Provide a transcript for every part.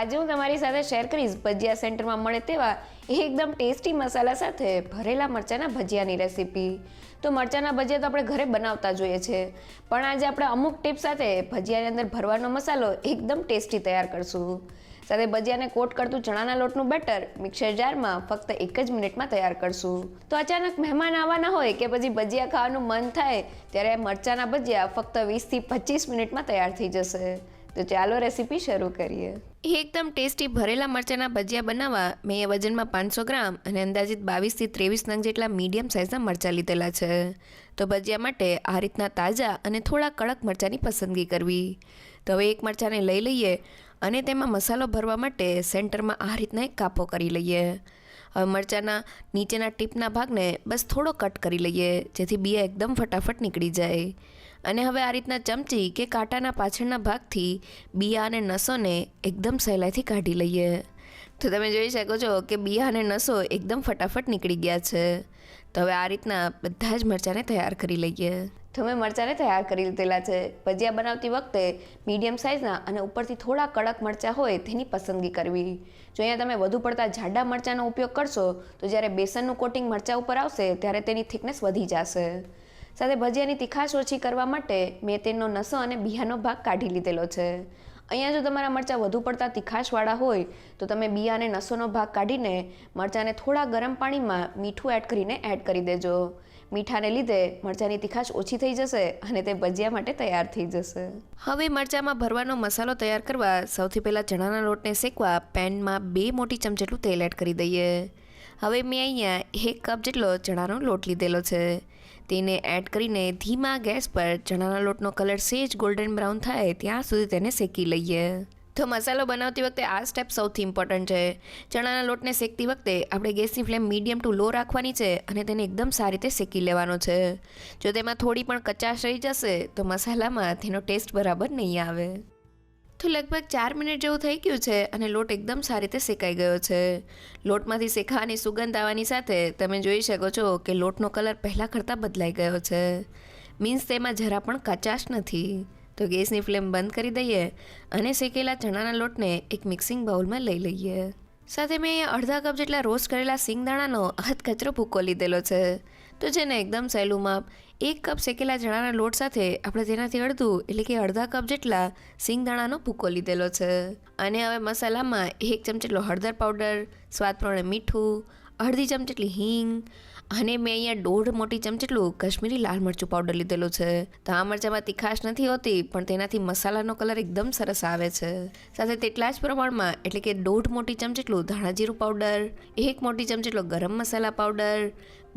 આજે હું તમારી સાથે શેર કરીશ ભજીયા સેન્ટરમાં મળે તેવા એકદમ ટેસ્ટી મસાલા સાથે ભરેલા મરચાંના ભજીયાની રેસીપી. તો મરચાંના ભજીયા તો આપણે ઘરે બનાવતા જોઈએ છે, પણ આજે આપણે અમુક ટિપ્સ સાથે ભજીયાની અંદર ભરવાનો મસાલો એકદમ ટેસ્ટી તૈયાર કરશું. સાથે ભજીયાને કોટ કરતું ચણાના લોટનું બેટર મિક્સર જારમાં ફક્ત 1 જ મિનિટમાં તૈયાર કરશું. તો અચાનક મહેમાન આવવાના હોય કે પછી ભજીયા ખાવાનું મન થાય ત્યારે મરચાંના ભજીયા ફક્ત 20 થી 25 મિનિટમાં તૈયાર થઈ જશે. તો ચાલો રેસીપી શરૂ કરીએ. એકદમ ટેસ્ટી ભરેલા મરચાંના ભજીયા બનાવવા મેં વજનમાં 500 ગ્રામ અને અંદાજિત 22 થી 23 નંગ જેટલા મીડિયમ સાઇઝના મરચાં લીધેલા છે. તો ભજીયા માટે આ રીતના તાજા અને થોડા કડક મરચાંની પસંદગી કરવી. તો હવે એક મરચાંને લઈ લઈએ અને તેમાં મસાલો ભરવા માટે સેન્ટરમાં આ રીતના એક કાપો કરી લઈએ. હવે મરચાંના નીચેના ટીપના ભાગને બસ થોડો કટ કરી લઈએ, જેથી બિયા એકદમ ફટાફટ નીકળી જાય. અને હવે આ રીતના ચમચી કે કાંટાના પાછળના ભાગથી બિયા અને નસોને એકદમ સહેલાઈથી કાઢી લઈએ. તો તમે જોઈ શકો છો કે બિયા અને નસો એકદમ ફટાફટ નીકળી ગયા છે. તો હવે આ રીતના બધા જ મરચાંને તૈયાર કરી લઈએ. તો મેં મરચાંને તૈયાર કરી લીધેલા છે. ભજીયા બનાવતી વખતે મીડિયમ સાઇઝના અને ઉપરથી થોડા કડક મરચાં હોય તેની પસંદગી કરવી. જો અહીંયા તમે વધુ પડતા જાડા મરચાંનો ઉપયોગ કરશો તો જ્યારે બેસનનું કોટિંગ મરચાં ઉપર આવશે ત્યારે તેની થિકનેસ વધી જશે. સાથે ભજીયાની તીખાશ ઓછી કરવા માટે મેં તેનો નસો અને બિયાનો ભાગ કાઢી લીધેલો છે. અહીંયા જો તમારા મરચાં વધુ પડતા તીખાશવાળા હોય તો તમે બિયા અને નસોનો ભાગ કાઢીને મરચાંને થોડા ગરમ પાણીમાં મીઠું એડ કરીને એડ કરી દેજો. મીઠાને લીધે મરચાંની તીખાશ ઓછી થઈ જશે અને તે ભજીયા માટે તૈયાર થઈ જશે. હવે મરચાંમાં ભરવાનો મસાલો તૈયાર કરવા સૌથી પહેલાં ચણાના લોટને શેકવા પેનમાં 2 મોટી ચમચી જેટલું તેલ એડ કરી દઈએ. હવે મેં અહીંયા 1 કપ જેટલો ચણાનો લોટ લીધેલો છે. તેને એડ કરીને ધીમા ગેસ પર ચણાના લોટનો કલર સેજ ગોલ્ડન બ્રાઉન થાય ત્યાં સુધી તેને શેકી લઈએ. તો મસાલો બનાવતી વખતે આ સ્ટેપ સૌથી ઇમ્પોર્ટન્ટ છે. ચણાના લોટને શેકતી વખતે આપણે ગેસની ફ્લેમ મીડિયમ ટુ લો રાખવાની છે અને તેને એકદમ સારી રીતે શેકી લેવાનો છે. જો તેમાં થોડી પણ કચાશ રહી જશે તો મસાલામાં તેનો ટેસ્ટ બરાબર નહીં આવે. તો લગભગ 4 મિનિટ જેવું થઈ ગયું છે અને લોટ એકદમ સારી રીતે શેકાઈ ગયો છે. લોટમાંથી શેકાવાની સુગંધ આવવાની સાથે તમે જોઈ શકો છો કે લોટનો કલર પહેલાં કરતાં બદલાઈ ગયો છે. મીન્સ તેમાં જરા પણ કચાશ નથી. તો ગેસની ફ્લેમ બંધ કરી દઈએ અને શેકેલા ચણાના લોટને એક મિક્સિંગ બાઉલમાં લઈ લઈએ. સાથે મેં અહીંયા અડધા કપ જેટલા રોસ્ટ કરેલા સિંગદાણાનો અધકચરો ભૂકો લીધેલો છે. તો છે ને એકદમ સહેલું માપ 1 કપ શેકેલા ચણાના લોટ સાથે આપણે તેનાથી અડધું એટલે કે અડધા કપ જેટલા સિંગદાણાનો ભૂકો લીધેલો છે. અને હવે મસાલામાં 1 ચમચી જેટલો હળદર પાવડર, સ્વાદ પ્રમાણે મીઠું, અડધી ચમચી જેટલી હિંગ અને મેં અહીંયા 1.5 મોટી ચમચી જેટલું કાશ્મીરી લાલ મરચું પાવડર લીધેલું છે. તો આ મરચાંમાં તીખાશ નથી હોતી પણ તેનાથી મસાલાનો કલર એકદમ સરસ આવે છે. સાથે તેટલા જ પ્રમાણમાં એટલે કે 1.5 મોટી ચમચી જેટલું ધાણા જીરું પાવડર, 1 મોટી ચમચી જેટલો ગરમ મસાલા પાવડર,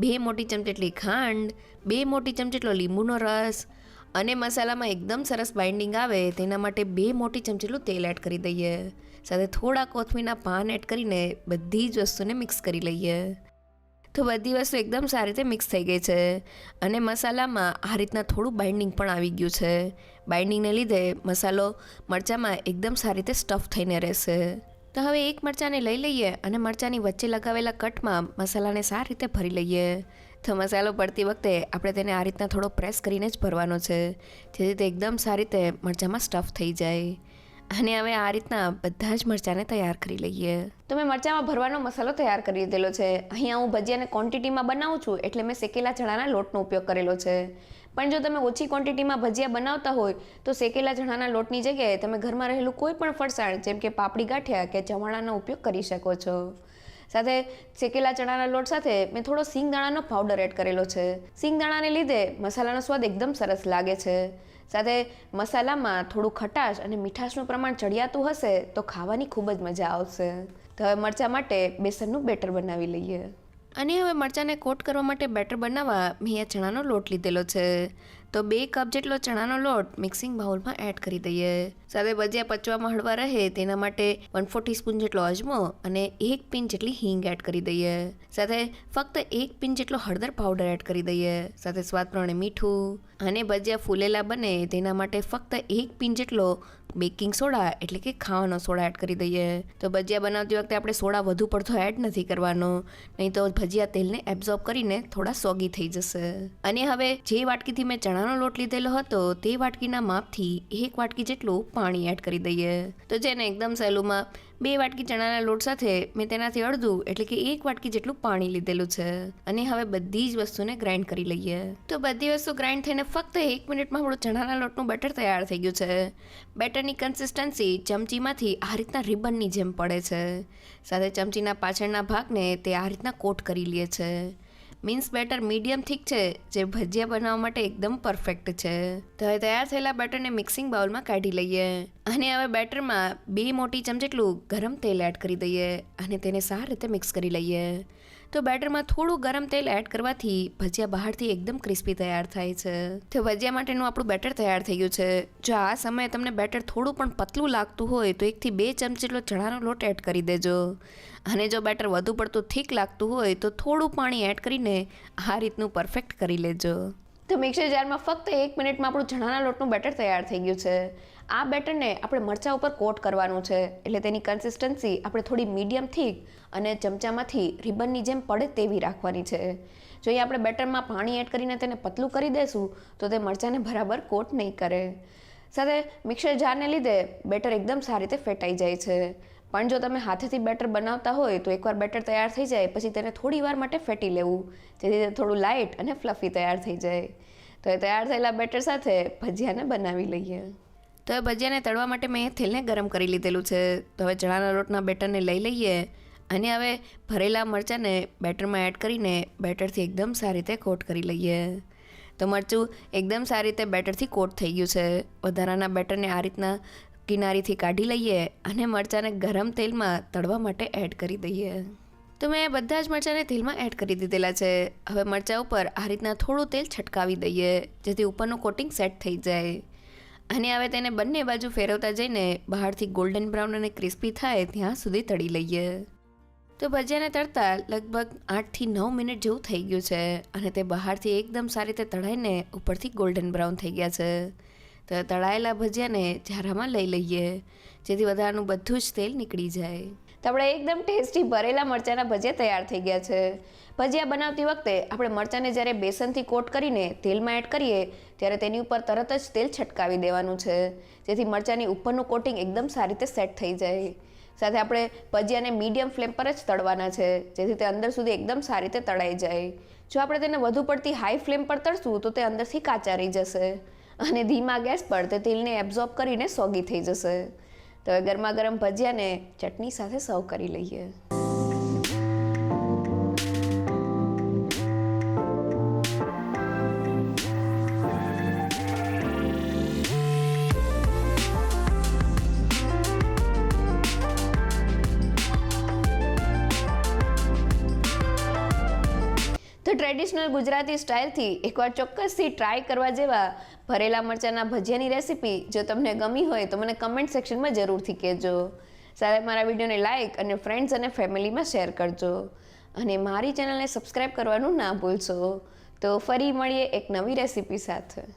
2 મોટી ચમચી જેટલી ખાંડ, 2 મોટી ચમચી જેટલો લીંબુનો રસ અને મસાલામાં એકદમ સરસ બાઇન્ડિંગ આવે તેના માટે 2 મોટી ચમચી જેટલું તેલ એડ કરી દઈએ. સાથે થોડા કોથમીરના પાન એડ કરીને બધી જ વસ્તુને મિક્સ કરી લઈએ. તો બધી વસ્તુ એકદમ સારી રીતે મિક્સ થઈ ગઈ છે અને મસાલામાં આ રીતના થોડું બાઇન્ડિંગ પણ આવી ગયું છે. બાઇન્ડિંગને લીધે મસાલો મરચાંમાં એકદમ સારી રીતે સ્ટફ થઈને રહેશે. તો હવે એક મરચાંને લઈ લઈએ અને મરચાંની વચ્ચે લગાવેલા કટમાં મસાલાને સારી રીતે ભરી લઈએ. તો મસાલો ભરતી વખતે આપણે તેને આ રીતના થોડો પ્રેસ કરીને જ ભરવાનો છે, જેથી તે એકદમ સારી રીતે મરચાંમાં સ્ટફ થઈ જાય. અને હવે આ રીતના બધા જ મરચાંને તૈયાર કરી લઈએ. તો મેં મરચાંમાં ભરવાનો મસાલો તૈયાર કરી લીધેલો છે. અહીંયા હું ભજીયાને ક્વોન્ટિટીમાં બનાવું છું એટલે મેં શેકેલા ચણાના લોટનો ઉપયોગ કરેલો છે. પણ જો તમે ઓછી ક્વોન્ટિટીમાં ભજીયા બનાવતા હોય તો શેકેલા ચણાના લોટની જગ્યાએ તમે ઘરમાં રહેલું કોઈ પણ ફરસાણ જેમ કે પાપડી ગાંઠિયા કે ચવાણાનો ઉપયોગ કરી શકો છો. સાથે શેકેલા ચણાના લોટ સાથે મેં થોડો સિંગદાણાનો પાવડર એડ કરેલો છે. સિંગદાણાને લીધે મસાલાનો સ્વાદ એકદમ સરસ લાગે છે. સાથે મસાલામાં થોડું ખટાશ અને મીઠાશનું પ્રમાણ ચડિયાતું હશે તો ખાવાની ખૂબ જ મજા આવશે. તો હવે મરચાં માટે બેસનનું બેટર બનાવી લઈએ. અને હવે મરચાંને કોટ કરવા માટે બેટર બનાવવા મેં અહીંયા ચણાનો લોટ લીધેલો છે. તો 2 કપ જેટલો ચણાનો લોટ મિક્સિંગ બાઉલમાં એડ કરી દઈએ. સાથે ભજીયા પચવામાં હળવા રહે તેના માટે 1/4 ટીસ્પૂન જેટલો અજમો અને 1 પિંચ જેટલી હિંગ એડ કરી દઈએ. સાથે ફક્ત 1 પિંચ જેટલો હળદર પાવડર એડ કરી દઈએ. સાથે સ્વાદ પ્રમાણે મીઠું અને ભજીયા ફૂલેલા બને તેના માટે ફક્ત 1 પિંચ જેટલો બેકિંગ સોડા એટલે કે ખાવાનો સોડા એડ કરી દઈએ. તો ભજીયા બનાવતી વખતે આપણે સોડા વધુ પડતો એડ નથી કરવાનો, નહીં તો ભજીયા તેલને એબ્ઝોર્બ કરીને થોડા સોગી થઈ જશે. અને હવે જે વાટકીથી મેં ચણાનો લોટ લીધેલો હતો તે વાટકીના માપથી 1 વાટકી જેટલું પાણી એડ કરી દઈએ. તો જેને એકદમ સહેલુંમાં 2 વાટકી ચણાના લોટ સાથે મેં તેનાથી અડધું એટલે કે 1 વાટકી જેટલું પાણી લીધેલું છે. અને હવે બધી જ વસ્તુને ગ્રાઇન્ડ કરી લઈએ. તો બધી વસ્તુ ગ્રાઇન્ડ થઈને ફક્ત 1 મિનિટમાં આપણું ચણાના લોટનું બેટર તૈયાર થઈ ગયું છે. બેટરની કન્સિસ્ટન્સી ચમચીમાંથી આ રીતના રિબનની જેમ પડે છે. સાથે ચમચીના પાછળના ભાગને તે આ રીતના કોટ કરી લે છે. મીન્સ બેટર મીડિયમ થીક છે, જે ભજીયા બનાવવા માટે એકદમ પરફેક્ટ છે. તો હવે તૈયાર થયેલા બેટરને મિક્સિંગ બાઉલમાં કાઢી લઈએ. અને હવે બેટરમાં 2 મોટી ચમચી જેટલું ગરમ તેલ એડ કરી દઈએ અને તેને સારી રીતે મિક્સ કરી લઈએ. તો બેટરમાં થોડું ગરમ તેલ એડ કરવાથી ભજીયા બહારથી એકદમ ક્રિસ્પી તૈયાર થાય છે. તો ભજીયા માટેનું આપણું બેટર તૈયાર થઈ ગયું છે. જો આ સમયે તમને બેટર થોડું પણ પતલું લાગતું હોય તો 1 થી 2 ચમચી જેટલો ચણાનો લોટ એડ કરી દેજો. અને જો બેટર વધુ પડતું થીક લાગતું હોય તો થોડું પાણી એડ કરીને આ રીતનું પરફેક્ટ કરી લેજો. તો મિક્સર જારમાં ફક્ત 1 મિનિટમાં આપણું ચણાના લોટનું બેટર તૈયાર થઈ ગયું છે. આ બેટરને આપણે મરચાં ઉપર કોટ કરવાનું છે, એટલે તેની કન્સિસ્ટન્સી આપણે થોડી મીડિયમ થીક અને ચમચામાંથી રિબનની જેમ પડે તેવી રાખવાની છે. જો અહીં આપણે બેટરમાં પાણી એડ કરીને તેને પતલું કરી દઈશું તો તે મરચાંને બરાબર કોટ નહીં કરે. સાથે મિક્સર જારને લીધે બેટર એકદમ સારી રીતે ફેટાઈ જાય છે. પણ જો તમે હાથેથી બેટર બનાવતા હોય તો એકવાર બેટર તૈયાર થઈ જાય પછી તેને થોડી વાર માટે ફેટી લેવું, જેથી તે થોડું લાઇટ અને ફ્લફી તૈયાર થઈ જાય. તો એ તૈયાર થયેલા બેટર સાથે ભજીયાને બનાવી લઈએ. તો એ ભજીયાને તળવા માટે મેં તેલને ગરમ કરી લીધેલું છે. તો હવે ચણાના લોટના બેટરને લઈ લઈએ અને હવે ભરેલા મરચાંને બેટરમાં એડ કરીને બેટરથી એકદમ સારી રીતે કોટ કરી લઈએ. તો મરચું એકદમ સારી રીતે બેટરથી કોટ થઈ ગયું છે. વધારાના બેટરને આ રીતના કિનારીથી કાઢી લઈએ અને મરચાંને ગરમ તેલમાં તળવા માટે એડ કરી દઈએ. તો મેં બધા જ મરચાંને તેલમાં એડ કરી દીધેલા છે. હવે મરચાં ઉપર આ રીતના થોડું તેલ છટકાવી દઈએ, જેથી ઉપરનું કોટિંગ સેટ થઈ જાય. અને હવે તેને બંને બાજુ ફેરવતા જઈને બહારથી ગોલ્ડન બ્રાઉન અને ક્રિસ્પી થાય ત્યાં સુધી તળી લઈએ. તો ભજીયાને તળતા લગભગ 8 થી 9 મિનિટ જેવું થઈ ગયું છે અને તે બહારથી એકદમ સારી રીતે તળાઈને ઉપરથી ગોલ્ડન બ્રાઉન થઈ ગયા છે. તો તળાયેલા ભજીયાને ઝારામાં લઈ લઈએ, જેથી વધારાનું બધું જ તેલ નીકળી જાય. તો આપણે એકદમ ટેસ્ટી ભરેલા મરચાંના ભજીયા તૈયાર થઈ ગયા છે. ભજીયા બનાવતી વખતે આપણે મરચાંને જ્યારે બેસનથી કોટ કરીને તેલમાં એડ કરીએ ત્યારે તેની ઉપર તરત જ તેલ છટકાવી દેવાનું છે, જેથી મરચાંની ઉપરનું કોટિંગ એકદમ સારી રીતે સેટ થઈ જાય. સાથે આપણે ભજીયાને મીડિયમ ફ્લેમ પર જ તળવાના છે, જેથી તે અંદર સુધી એકદમ સારી રીતે તળાઈ જાય. જો આપણે તેને વધુ પડતી હાઈ ફ્લેમ પર તળશું તો તે અંદરથી કાચા રહી જશે અને ધીમા ગેસ પર તે તેલને એબ્ઝોર્બ કરીને સોગી થઈ જશે. તો હવે ગરમા ગરમ ભજીયાને ચટણી સાથે સર્વ કરી લઈએ. તો ટ્રેડિશનલ ગુજરાતી સ્ટાઇલથી એકવાર ચોક્કસથી ટ્રાય કરવા જેવા ભરેલા મરચાંના ભજીયાની રેસીપી જો તમને ગમી હોય તો મને કમેન્ટ સેક્શનમાં જરૂરથી કહેજો. સાથે મારા વિડીયોને લાઇક અને ફ્રેન્ડ્સ અને ફેમિલીમાં શેર કરજો અને મારી ચેનલને સબસ્ક્રાઈબ કરવાનું ના ભૂલશો. તો ફરી મળીએ એક નવી રેસીપી સાથે.